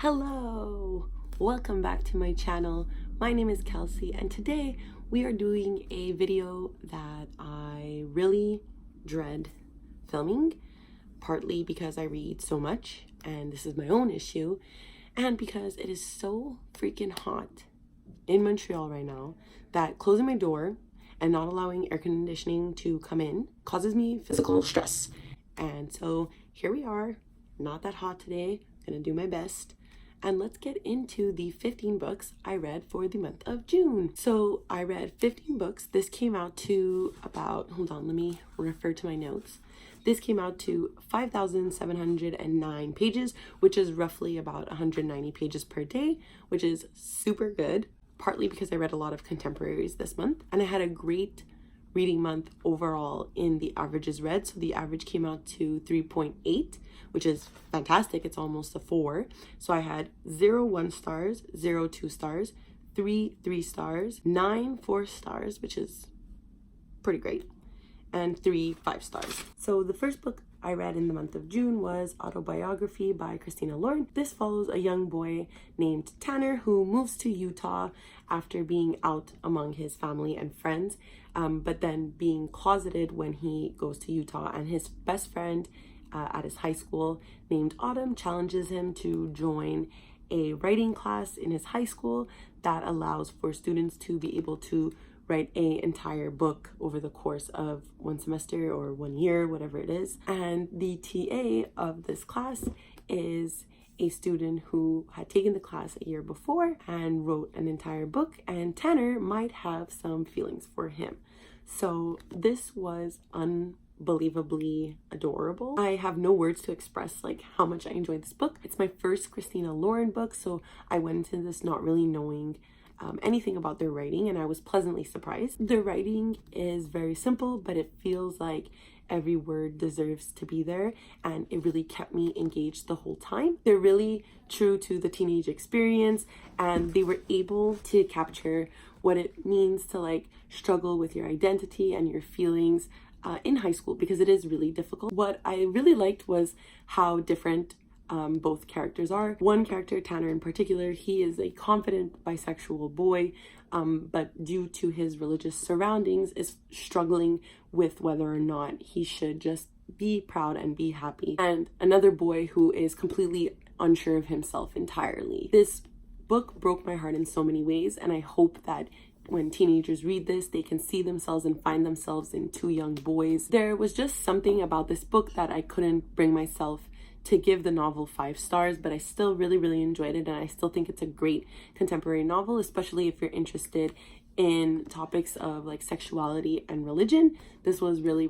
Hello, welcome back to my channel. My name is Kelsey and today we are doing a video that I really dread filming, partly because I read so much and this is my own issue, and because it is so freaking hot in Montreal right now that closing my door and not allowing air conditioning to come in causes me physical stress. And so here we are, not that hot today, gonna do my best. And let's get into the 15 books I read for the month of June. So I read 15 books. This came out to about, hold on, let me refer to my notes. This came out to 5,709 pages, which is roughly about 190 pages per day, which is super good, partly because I read a lot of contemporaries this month. And I had a great reading month overall in the averages read. So the average came out to 3.8, which is fantastic. It's almost a 4. So I had 0 1 stars, 0 2 stars, 3 3 stars, 9 4 stars, which is pretty great, and 3 5 stars. So the first book I read in the month of June was Autobiography by Christina Lauren. This follows a young boy named Tanner who moves to Utah after being out among his family and friends, but then being closeted when he goes to Utah, and his best friend at his high school named Autumn challenges him to join a writing class in his high school that allows for students to be able to write an entire book over the course of one semester or 1 year, whatever it is. And the TA of this class is a student who had taken the class a year before and wrote an entire book, and Tanner might have some feelings for him. So this was unbelievably adorable. I have no words to express like how much I enjoyed this book. It's my first Christina Lauren book, so I went into this not really knowing anything about their writing, and I was pleasantly surprised. Their writing is very simple, but it feels like every word deserves to be there, and it really kept me engaged the whole time. They're really true to the teenage experience, and they were able to capture what it means to like struggle with your identity and your feelings in high school, because it is really difficult. What I really liked was how different both characters are. One character, Tanner in particular, he is a confident bisexual boy, but due to his religious surroundings is struggling with whether or not he should just be proud and be happy. And another boy who is completely unsure of himself entirely. This book broke my heart in so many ways, and I hope that when teenagers read this, they can see themselves and find themselves in two young boys. There was just something about this book that I couldn't bring myself to give the novel 5 stars, but I still really enjoyed it, and I still think it's a great contemporary novel, especially if you're interested in topics of like sexuality and religion. This was really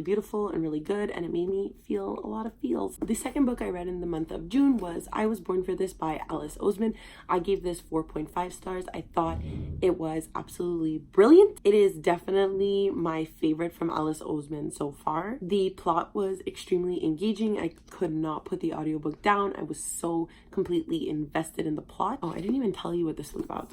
beautiful and really good, and it made me feel a lot of feels. The second book I read in the month of June was I Was Born for This by Alice Oseman. I gave this 4.5 stars. I thought it was absolutely brilliant. It is definitely my favorite from Alice Oseman so far. The plot was extremely engaging. I could not put the audiobook down. I was so completely invested in the plot. Oh, I didn't even tell you what this was about.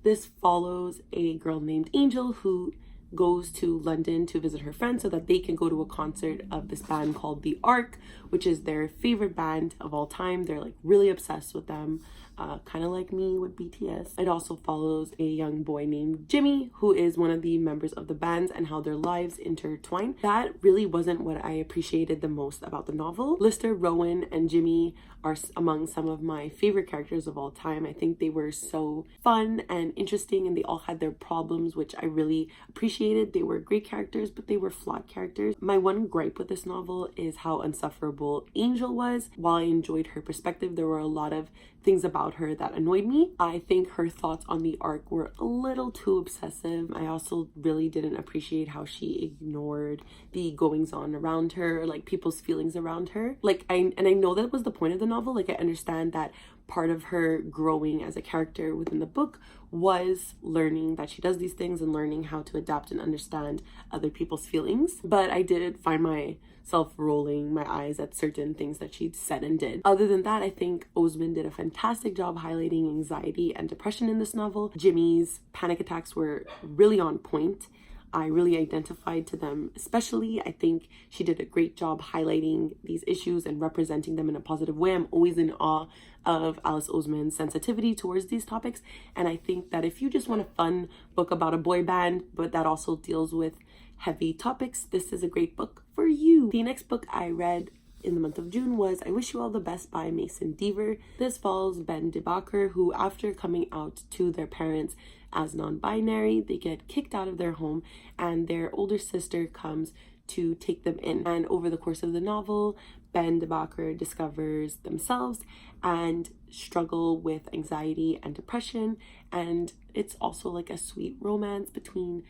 This follows a girl named Angel who goes to London to visit her friends so that they can go to a concert of this band called The Ark, which is their favorite band of all time. They're like really obsessed with them, kind of like me with BTS. It also follows a young boy named Jimmy, who is one of the members of the bands, and how their lives intertwine. That really wasn't what I appreciated the most about the novel. Lister, Rowan, and Jimmy are among some of my favorite characters of all time. I think they were so fun and interesting, and they all had their problems, which I really appreciated. They were great characters, but they were flawed characters. My one gripe with this novel is how insufferable Angel was. While I enjoyed her perspective, there were a lot of things about her that annoyed me. I think her thoughts on the Ark were a little too obsessive. I also really didn't appreciate how she ignored the goings on around her, like people's feelings around her. I know that was the point of the novel. Like, I understand that part of her growing as a character within the book was learning that she does these things and learning how to adapt and understand other people's feelings. But I did find myself rolling my eyes at certain things that she said and did. Other than that, I think Oseman did a fantastic job highlighting anxiety and depression in this novel. Jimmy's panic attacks were really on point. I really identified to them. Especially, I think she did a great job highlighting these issues and representing them in a positive way. I'm always in awe of Alice Oseman's sensitivity towards these topics, and I think that if you just want a fun book about a boy band but that also deals with heavy topics, this is a great book for you. The next book I read in the month of June was I Wish You All the Best by Mason Deaver. This follows Ben DeBacher, who, after coming out to their parents as non-binary, they get kicked out of their home and their older sister comes to take them in. And over the course of the novel, Ben DeBacher discovers themselves and struggle with anxiety and depression, and it's also like a sweet romance between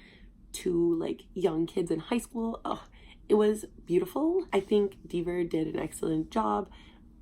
two like young kids in high school. It was beautiful. I think Deaver did an excellent job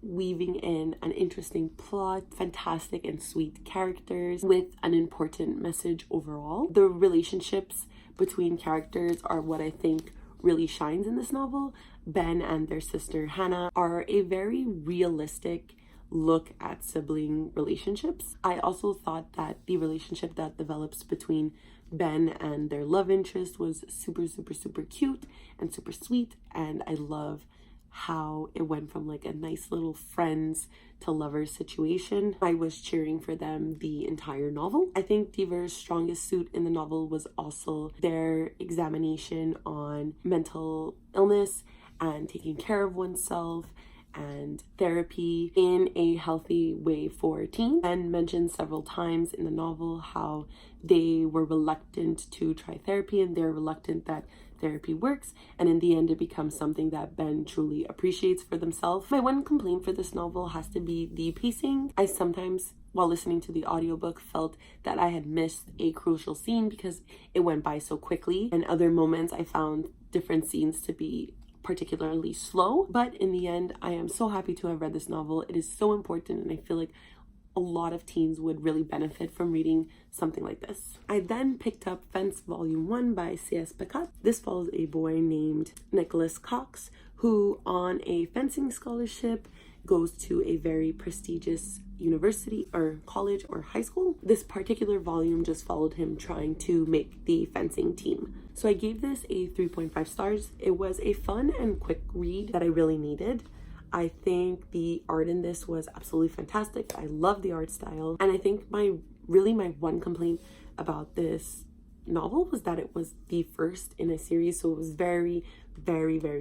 weaving in an interesting plot, fantastic and sweet characters with an important message overall. The relationships between characters are what I think really shines in this novel. Ben and their sister Hannah are a very realistic look at sibling relationships. I also thought that the relationship that develops between Ben and their love interest was super cute and super sweet, and I love how it went from like a nice little friends to lovers situation. I was cheering for them the entire novel. I think Deaver's strongest suit in the novel was also their examination on mental illness and taking care of oneself and therapy in a healthy way for teens. Ben mentioned several times in the novel how they were reluctant to try therapy and they're reluctant that therapy works, and in the end it becomes something that Ben truly appreciates for themselves. My one complaint for this novel has to be the pacing. I sometimes, while listening to the audiobook, felt that I had missed a crucial scene because it went by so quickly, and other moments I found different scenes to be particularly slow. But in the end, I am so happy to have read this novel. It is so important, and I feel like a lot of teens would really benefit from reading something like this. I then picked up Fence Volume 1 by C.S. Pacat. This follows a boy named Nicholas Cox, who on a fencing scholarship goes to a very prestigious university or college or high school. This particular volume just followed him trying to make the fencing team. So I gave this a 3.5 stars. It was a fun and quick read that I really needed. I think the art in this was absolutely fantastic. I love the art style. And I think my one complaint about this novel was that it was the first in a series. So it was very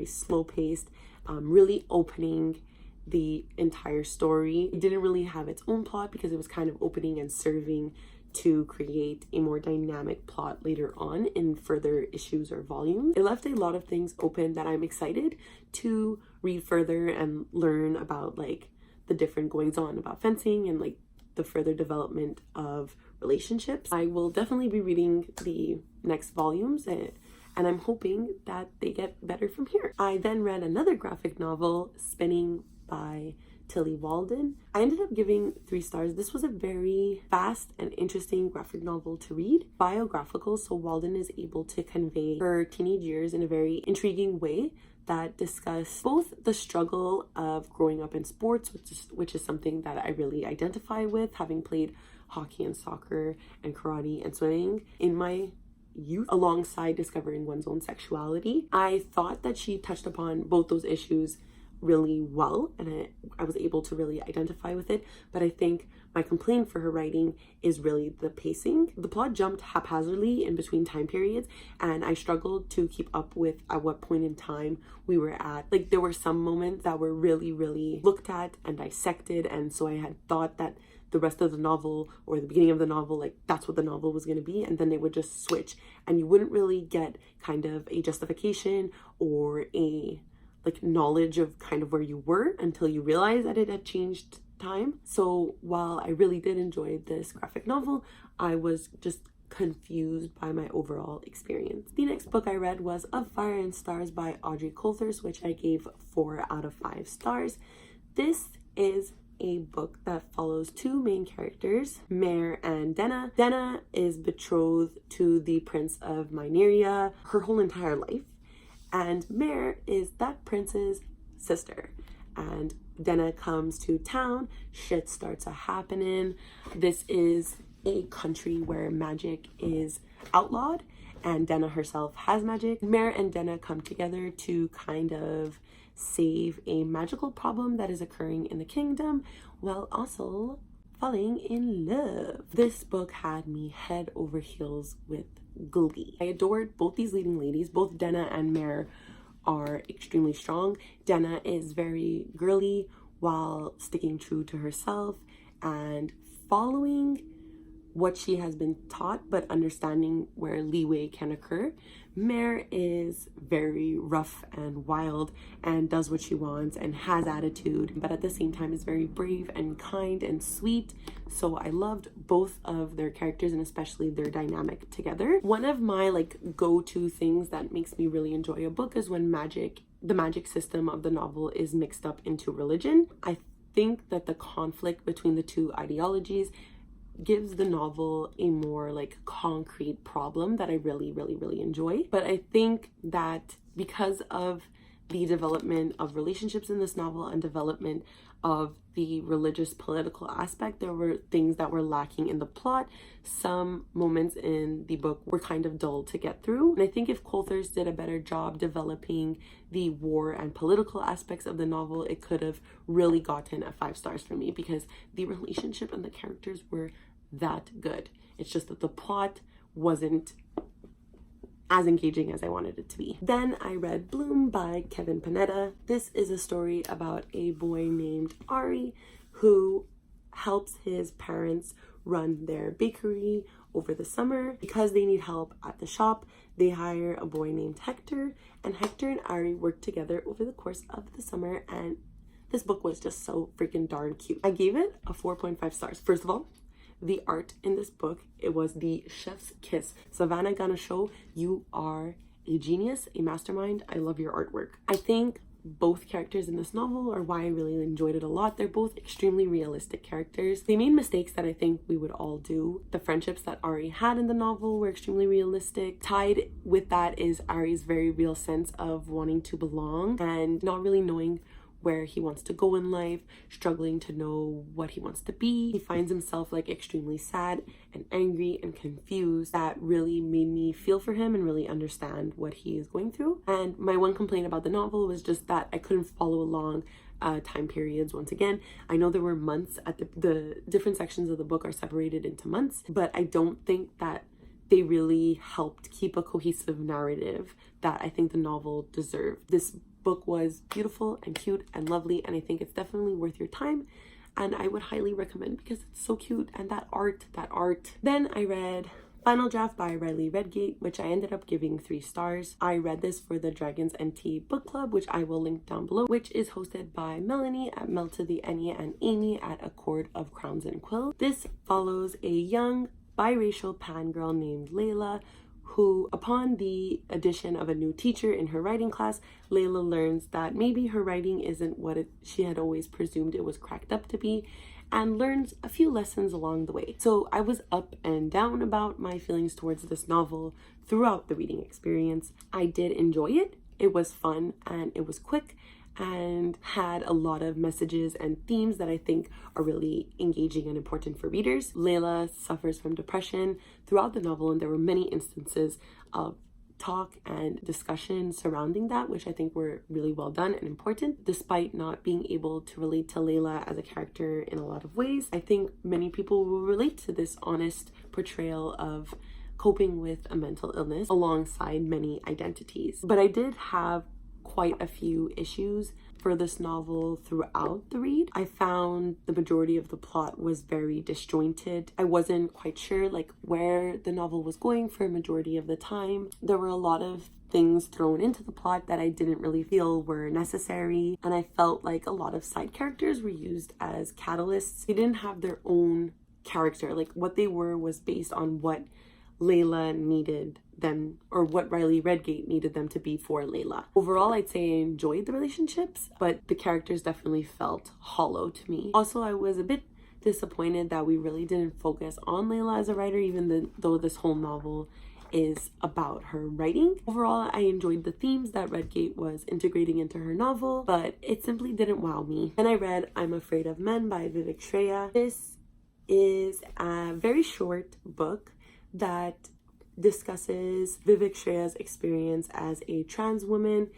slow paced, really opening the entire story. It didn't really have its own plot because it was kind of opening and serving to create a more dynamic plot later on in further issues or volumes. It left a lot of things open that I'm excited to read further and learn about, like the different goings on about fencing and like the further development of relationships. I will definitely be reading the next volumes and I'm hoping that they get better from here. I then read another graphic novel, Spinning by Tilly Walden. I ended up giving 3 stars. This was a very fast and interesting graphic novel to read. Biographical, so Walden is able to convey her teenage years in a very intriguing way that discuss both the struggle of growing up in sports, which is something that I really identify with, having played hockey and soccer and karate and swimming in my youth, alongside discovering one's own sexuality. I thought that she touched upon both those issues really well, and I was able to really identify with it. But I think my complaint for her writing is really the pacing. The plot jumped haphazardly in between time periods, and I struggled to keep up with at what point in time we were at. Like, there were some moments that were really looked at and dissected, and so I had thought that the rest of the novel or the beginning of the novel, like that's what the novel was going to be, and then they would just switch and you wouldn't really get kind of a justification or a like knowledge of kind of where you were until you realize that it had changed time. So while I really did enjoy this graphic novel, I was just confused by my overall experience. The next book I read was Of Fire and Stars by Audrey Coulthurst, which I gave 4 out of 5 stars. This is a book that follows 2 main characters, Mare and Denna. Denna is betrothed to the Prince of Mineria her whole entire life, and Mare is that prince's sister. And Denna comes to town, shit starts happening. This is a country where magic is outlawed, and Denna herself has magic. Mare and Denna come together to kind of save a magical problem that is occurring in the kingdom while also falling in love. This book had me head over heels with glee. I adored both these leading ladies. Both Denna and Mare are extremely strong. Denna is very girly while sticking true to herself and following what she has been taught, but understanding where leeway can occur. Mare is very rough and wild and does what she wants and has attitude, but at the same time is very brave and kind and sweet. So I loved both of their characters and especially their dynamic together. One of my go-to things that makes me really enjoy a book is when the magic system of the novel is mixed up into religion. I think that the conflict between the two ideologies gives the novel a more concrete problem that I really enjoy. But I think that because of the development of relationships in this novel and development of the religious political aspect, there were things that were lacking in the plot. Some moments in the book were kind of dull to get through. And I think if Coulthurst did a better job developing the war and political aspects of the novel, it could have really gotten a 5 stars for me because the relationship and the characters were that good. It's just that the plot wasn't as engaging as I wanted it to be. Then I read Bloom by Kevin Panetta. This is a story about a boy named Ari who helps his parents run their bakery over the summer. Because they need help at the shop, they hire a boy named Hector, and Hector and Ari work together over the course of the summer, and this book was just so freaking darn cute. I gave it a 4.5 stars. First of all, the art in this book, it was the chef's kiss. Savannah Ganesho, you are a genius, a mastermind. I love your artwork. I think both characters in this novel are why I really enjoyed it a lot. They're both extremely realistic characters. They made mistakes that I think we would all do. The friendships that Ari had in the novel were extremely realistic. Tied with that is Ari's very real sense of wanting to belong and not really knowing where he wants to go in life, struggling to know what he wants to be. He finds himself extremely sad and angry and confused. That really made me feel for him and really understand what he is going through. And my one complaint about the novel was just that I couldn't follow along time periods. Once again, I know there were months at the different sections of the book are separated into months, but I don't think that they really helped keep a cohesive narrative that I think the novel deserved. This book was beautiful and cute and lovely, and I think it's definitely worth your time, and I would highly recommend because it's so cute. And that art. Then I read Final Draft by Riley Redgate, which I ended up giving 3 stars. I read this for the Dragons and Tea book club, which I will link down below, which is hosted by Melanie at Mel to the Enya and Amy at A Court of Crowns and Quill. This follows a young biracial pan girl named Layla who, upon the addition of a new teacher in her writing class, Layla learns that maybe her writing isn't what she had always presumed it was cracked up to be, and learns a few lessons along the way. So I was up and down about my feelings towards this novel throughout the reading experience. I did enjoy it. It was fun and it was quick and had a lot of messages and themes that I think are really engaging and important for readers. Layla suffers from depression throughout the novel, and there were many instances of talk and discussion surrounding that, which I think were really well done and important. Despite not being able to relate to Layla as a character in a lot of ways, I think many people will relate to this honest portrayal of coping with a mental illness alongside many identities. But I did have quite a few issues for this novel throughout the read. I found the majority of the plot was very disjointed. I wasn't quite sure where the novel was going for a majority of the time. There were a lot of things thrown into the plot that I didn't really feel were necessary, and I felt like a lot of side characters were used as catalysts. They didn't have their own character. What they were was based on what Layla needed them, or what Riley Redgate needed them to be for Layla. Overall, I'd say I enjoyed the relationships, but the characters definitely felt hollow to me. Also, I was a bit disappointed that we really didn't focus on Layla as a writer, even though this whole novel is about her writing. Overall, I enjoyed the themes that Redgate was integrating into her novel, but it simply didn't wow me. Then I read I'm Afraid of Men by Vivek Shreya. This is a very short book that discusses Vivek Shreya's experience as a trans woman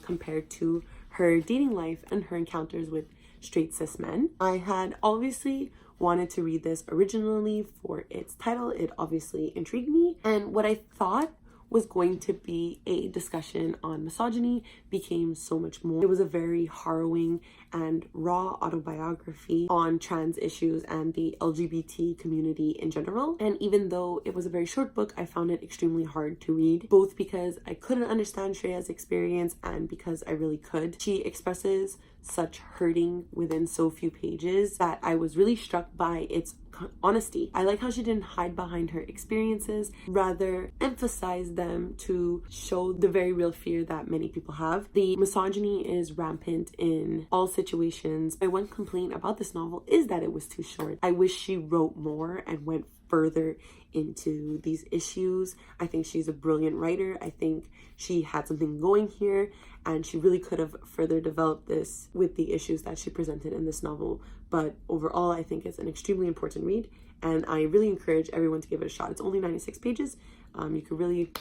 compared to her dating life and her encounters with straight cis men. I had obviously wanted to read this originally for its title. It obviously intrigued me, and what I thought was going to be a discussion on misogyny became so much more. It was a very harrowing and raw autobiography on trans issues and the LGBT community in general. And even though it was a very short book, I found it extremely hard to read, both because I couldn't understand Shreya's experience and because I really could. She expresses such hurting within so few pages that I was really struck by its honesty. I like how she didn't hide behind her experiences, rather emphasize them to show the very real fear that many people have. The misogyny is rampant in all situations. My one complaint about this novel is that it was too short. I wish she wrote more and went further into these issues. I think she's a brilliant writer. I think she had something going here, and she really could have further developed this with the issues that she presented in this novel. But overall, I think it's an extremely important read, and I really encourage everyone to give it a shot. It's only 96 pages. You could really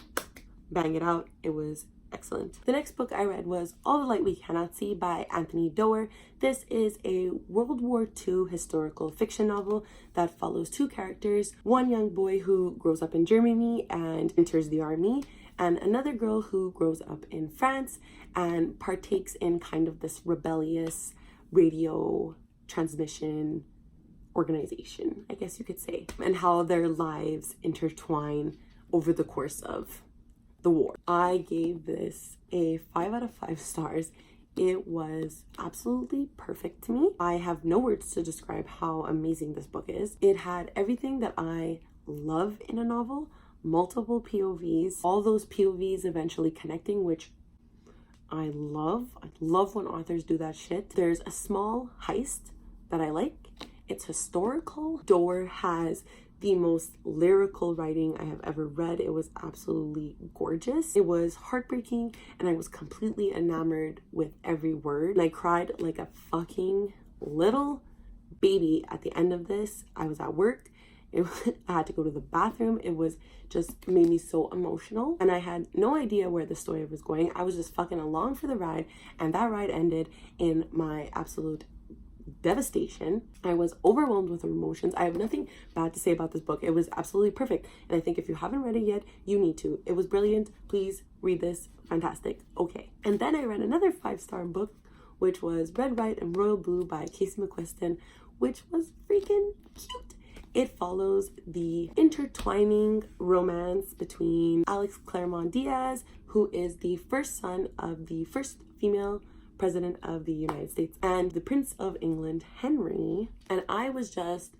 bang it out. It was excellent. The next book I read was All the Light We Cannot See by Anthony Doerr. This is a World War II historical fiction novel that follows two characters, one young boy who grows up in Germany and enters the army, and another girl who grows up in France and partakes in kind of this rebellious radio transmission organization, I guess you could say, and how their lives intertwine over the course of the war. I gave this a 5 out of 5 stars. It was absolutely perfect to me. I have no words to describe how amazing this book is. It had everything that I love in a novel, multiple POVs, all those POVs eventually connecting, which I love. I love when authors do that shit. There's a small heist that I like. It's historical. Doerr has the most lyrical writing I have ever read. It was absolutely gorgeous. It was heartbreaking, and I was completely enamored with every word. And I cried like a fucking little baby at the end of this. I was at work. I had to go to the bathroom. It was just made me so emotional, and I had no idea where the story was going. I was just fucking along for the ride, and that ride ended in my absolute devastation. I was overwhelmed with emotions. I have nothing bad to say about this book. It was absolutely perfect, and I think if you haven't read it yet, you need to. It was brilliant. Please read this. Fantastic. Okay. And then I read another 5-star book, which was Red, White, and Royal Blue by Casey McQuiston, which was freaking cute. It follows the intertwining romance between Alex Claremont Diaz, who is the first son of the first female president of the United States, and the Prince of England, Henry. And I was just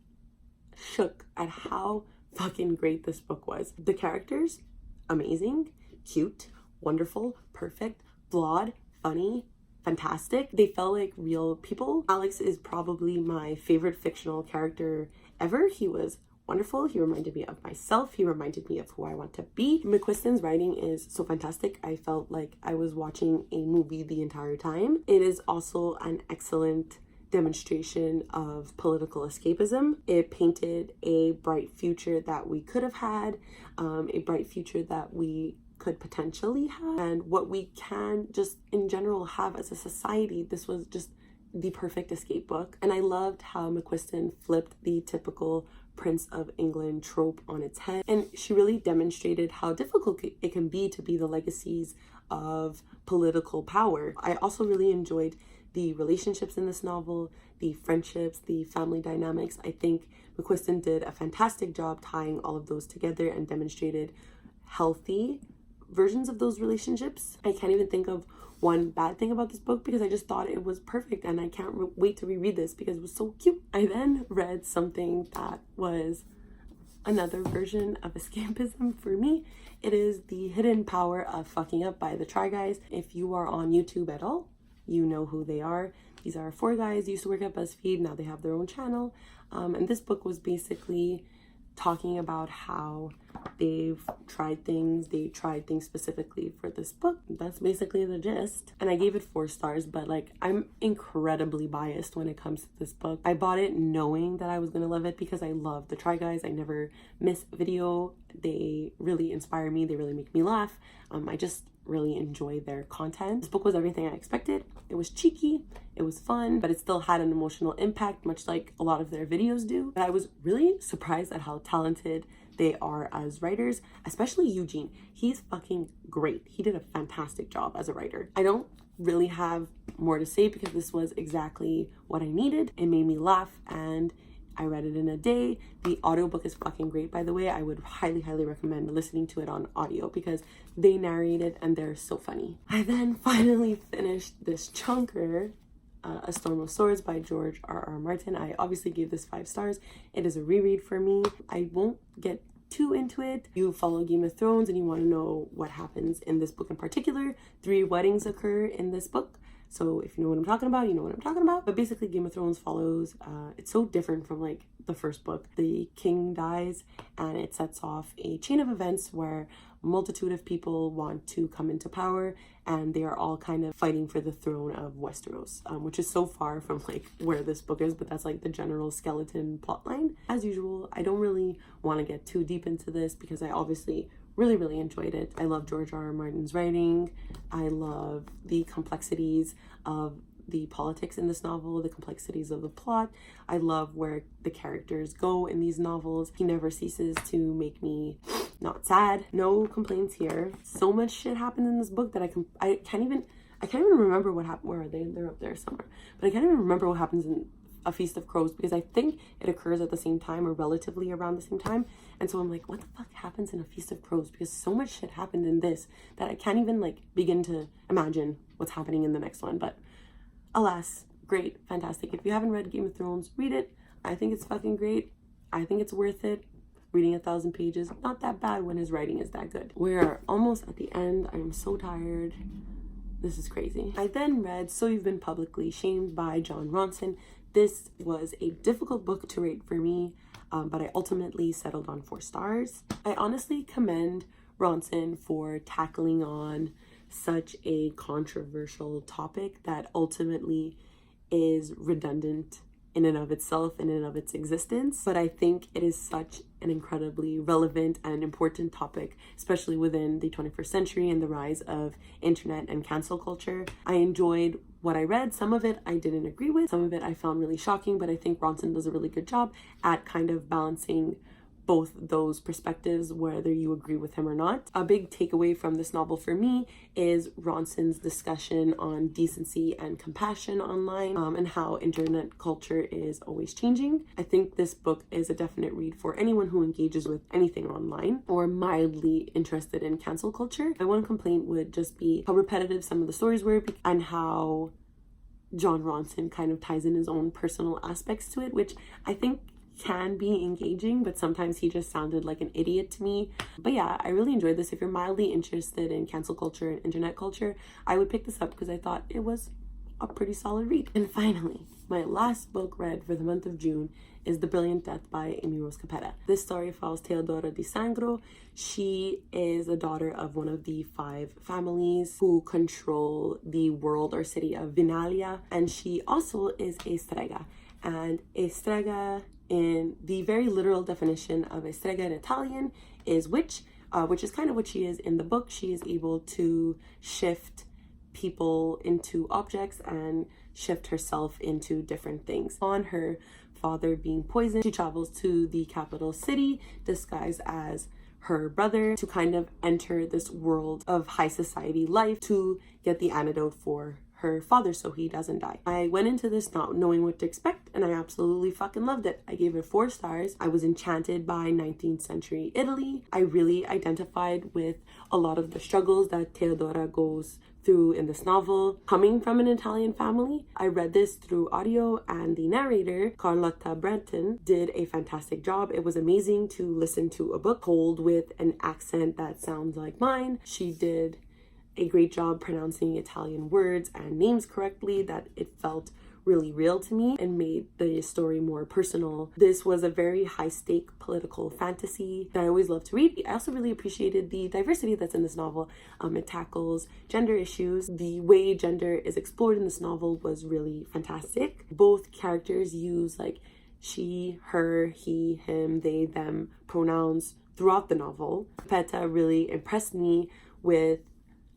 shook at how fucking great this book was. The characters, amazing, cute, wonderful, perfect, flawed, funny, fantastic. They felt like real people. Alex is probably my favorite fictional character ever. He was wonderful. He reminded me of myself. He reminded me of who I want to be. McQuiston's writing is so fantastic. I felt like I was watching a movie the entire time. It is also an excellent demonstration of political escapism. It painted a bright future that we could have had, a bright future that we could potentially have, and what we can just in general have as a society. This was just the perfect escape book. And I loved how McQuiston flipped the typical Prince of England trope on its head, and she really demonstrated how difficult it can be to be the legacies of political power. I also really enjoyed the relationships in this novel, the friendships, the family dynamics. I think McQuiston did a fantastic job tying all of those together and demonstrated healthy versions of those relationships. I can't even think of one bad thing about this book because I just thought it was perfect, and I can't wait to reread this because it was so cute. I then read something that was another version of escapism for me. It is The Hidden Power of Fucking Up by the Try Guys. If you are on YouTube at all, you know who they are. These are 4 guys, used to work at BuzzFeed, now they have their own channel. And this book was basically talking about how They've tried things. They tried things specifically for this book. That's basically the gist. And I gave it 4 stars, but like, I'm incredibly biased when it comes to this book. I bought it knowing that I was gonna love it because I love the Try Guys. I never miss a video. They really inspire me. They really make me laugh. I just really enjoy their content. This book was everything I expected. It was cheeky, it was fun, but it still had an emotional impact, much like a lot of their videos do. But I was really surprised at how talented they are as writers, especially Eugene. He's fucking great. He did a fantastic job as a writer. I don't really have more to say because this was exactly what I needed. It made me laugh and I read it in a day. The audiobook is fucking great, by the way. I would highly, highly recommend listening to it on audio because they narrate it and they're so funny. I then finally finished this chunker, A Storm of Swords by George R.R. Martin. I obviously gave this 5 stars. It is a reread for me. I won't get too into it. You follow Game of Thrones and you want to know what happens in this book in particular. 3 weddings occur in this book. So if you know what I'm talking about, you know what I'm talking about. But basically Game of Thrones follows, it's so different from like the first book. The king dies and it sets off a chain of events where a multitude of people want to come into power and they are all kind of fighting for the throne of Westeros, which is so far from like where this book is, but that's like the general skeleton plotline. As usual, I don't really want to get too deep into this because I obviously really enjoyed it. I love George R.R. Martin's writing. I love the complexities of the politics in this novel, the complexities of the plot. I love where the characters go in these novels. He never ceases to make me not sad. No complaints here. So much shit happened in this book that I can't even remember what happened. Where are they? They're up there somewhere. But I can't even remember what happens in A Feast of Crows because I think it occurs at the same time or relatively around the same time. And so I'm like, what the fuck happens in A Feast of Crows? Because so much shit happened in this that I can't even like begin to imagine what's happening in the next one. But alas, great, fantastic. If you haven't read Game of Thrones, read it. I think it's fucking great. I think it's worth it. Reading 1,000 pages, not that bad when his writing is that good. We're almost at the end. I am so tired. This is crazy. I then read So You've Been Publicly Shamed by Jon Ronson. This was a difficult book to rate for me, but I ultimately settled on 4 stars. I honestly commend Ronson for tackling on such a controversial topic that ultimately is redundant in and of itself, in and of its existence. But I think it is such an incredibly relevant and important topic, especially within the 21st century and the rise of internet and cancel culture. I enjoyed what I read. Some of it I didn't agree with. Some of it I found really shocking, but I think Ronson does a really good job at kind of balancing both those perspectives, whether you agree with him or not. A big takeaway from this novel for me is Ronson's discussion on decency and compassion online, and how internet culture is always changing. I think this book is a definite read for anyone who engages with anything online or mildly interested in cancel culture. My one complaint would just be how repetitive some of the stories were and how Jon Ronson kind of ties in his own personal aspects to it, which I think can be engaging, but sometimes he just sounded like an idiot to me. But yeah, I really enjoyed this. If you're mildly interested in cancel culture and internet culture, I would pick this up because I thought it was a pretty solid read. And finally, my last book read for the month of June is The Brilliant Death by Amy Rose Capetta. This story follows Teodora di Sangro. She is the daughter of one of the 5 families who control the world or city of Vinalia, and she also is a strega. And a strega, in the very literal definition of a strega in Italian, is witch, which is kind of what she is in the book. She is able to shift people into objects and shift herself into different things. On her father being poisoned, she travels to the capital city disguised as her brother to kind of enter this world of high society life to get the antidote for her father so he doesn't die. I went into this not knowing what to expect and I absolutely fucking loved it. I gave it 4 stars. I was enchanted by 19th century Italy. I really identified with a lot of the struggles that Teodora goes through in this novel. Coming from an Italian family, I read this through audio and the narrator, Carlotta Breton, did a fantastic job. It was amazing to listen to a book told with an accent that sounds like mine. She did a great job pronouncing Italian words and names correctly, that it felt really real to me and made the story more personal. This was a very high-stake political fantasy that I always love to read. I also really appreciated the diversity that's in this novel. It tackles gender issues. The way gender is explored in this novel was really fantastic. Both characters use like she, her, he, him, they, them pronouns throughout the novel. Peta really impressed me with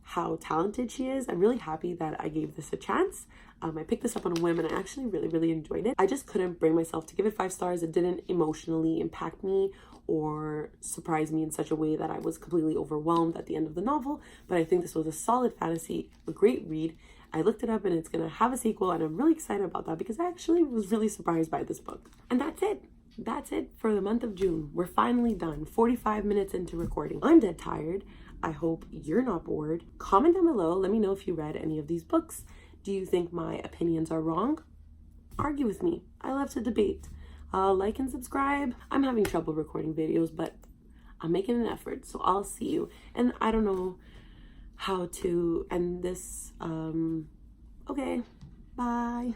how talented she is. I'm really happy that I gave this a chance. I picked this up on a whim and I actually really enjoyed it. I just couldn't bring myself to give it 5 stars. It didn't emotionally impact me or surprise me in such a way that I was completely overwhelmed at the end of the novel, but I think this was a solid fantasy, a great read. I looked it up and it's gonna have a sequel, and I'm really excited about that because I actually was really surprised by this book. And that's it. That's it for the month of June. We're finally done, 45 minutes into recording. I'm dead tired. I hope you're not bored. Comment down below. Let me know if you read any of these books. Do you think my opinions are wrong? Argue with me. I love to debate. Like and subscribe. I'm having trouble recording videos, but I'm making an effort, so I'll see you. And I don't know how to end this. Okay, bye.